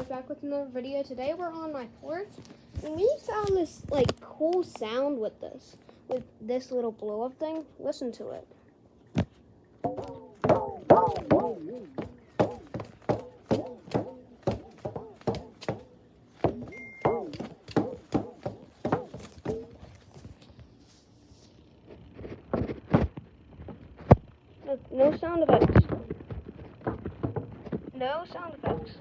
back with another video. Today we're on my porch, and we found this like cool sound with this little blow up thing. Listen to it. No sound effects. No sound effects.